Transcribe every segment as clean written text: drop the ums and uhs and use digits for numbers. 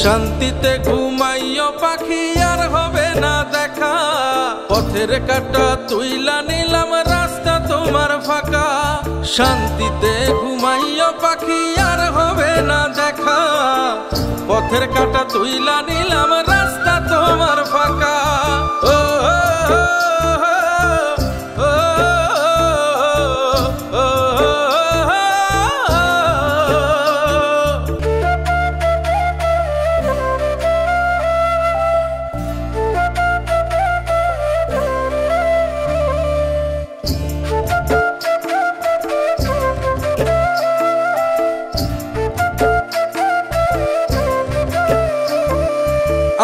শান্তিতে ঘুমাইও পাখি আর হবে না দেখা। পথের কাঁটা তুইলা নিলাম রাস্তা তোমার ফাঁকা। শান্তিতে ঘুমাইও পাখি আর হবে না দেখা। পথের কাঁটা তুইলা নিলাম রাস্তা তোমার ফাঁকা। ও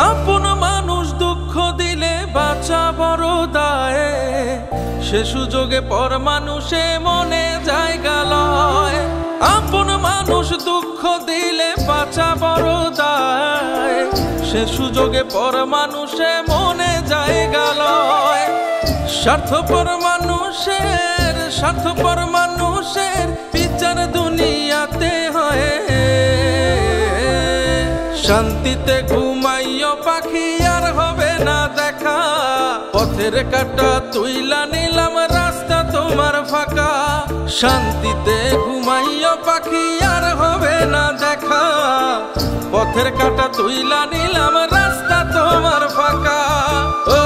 আপন মানুষ দুঃখ দিলে বাঁচা বড় দায়। সে সুযোগে পর মানুষে মনে জায়গা লয়। আপন মানুষ দুঃখ দিলে বাঁচা বড় দায়। সে সুযোগে পর মানুষে মনে জায়গা লয়। স্বার্থপর মানুষের বিচার দুনিয়াতে হয়। শান্তিতে ঘুমাইও পাখি আর হবে না দেখা। পথের কাঁটা তুইলা নিলাম রাস্তা তোমার ফাঁকা। শান্তিতে ঘুমাইও পাখি আর হবে না দেখা। পথের কাঁটা তুইলা নিলাম রাস্তা তোমার ফাঁকা। ও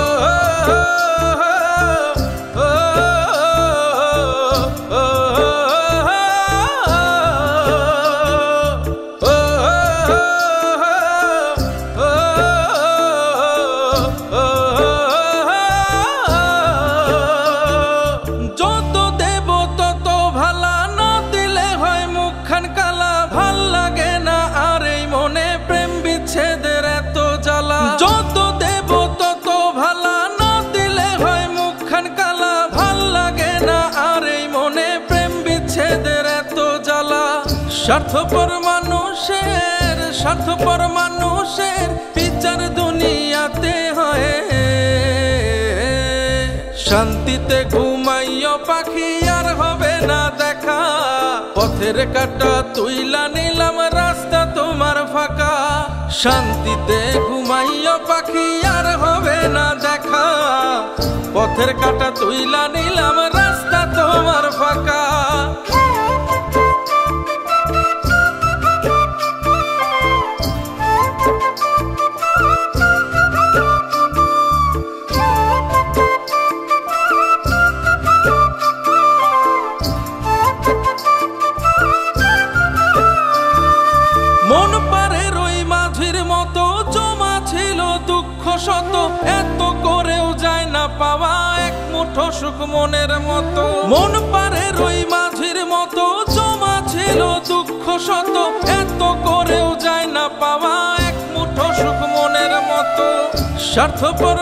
যত দেব তত ভালা, না দিলে হয় মুখখান কালা। ভাল লাগে না আর এই মনে প্রেম বিচ্ছেদের এত জ্বালা। স্বার্থপর মানুষের বিচার দুনিয়াতে হয়। শান্তিতে ঘুমাইও পাখি আর হবে না দেখা। পথের কাঁটা তুইলা নিলাম রাস্তা তোমার ফাঁকা। শান্তিতে ঘুমাইও পাখি আর হবে না দেখা। পথের কাঁটা তুইলা নিলাম রাস্তা তোমার ফাঁকা। মন পারের ওই মাঝির মতো জমা ছিল দুঃখ শত। এত করেও যায় না পাওয়া এক মুঠো সুখ মনের মতো। মন পারের ওই মাঝির মতো জমা ছিল দুঃখ শত। এত করেও যায় না পাওয়া এক মুঠো সুখ মনের মতো। স্বার্থপর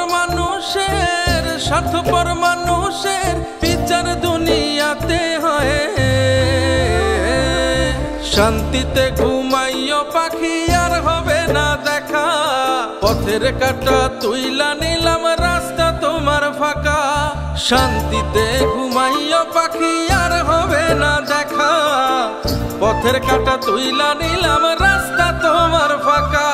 মানুষের বিচার দুনিয়াতে হয়। শান্তিতে ঘুমাইও পাখি আর হবে না দেখা। পথের কাঁটা তুইলা নিলাম রাস্তা তোমার ফাঁকা। শান্তিতে ঘুমাইও পাখি আর হবে না দেখা। পথের কাঁটা তুইলা নিলাম রাস্তা তোমার ফাঁকা।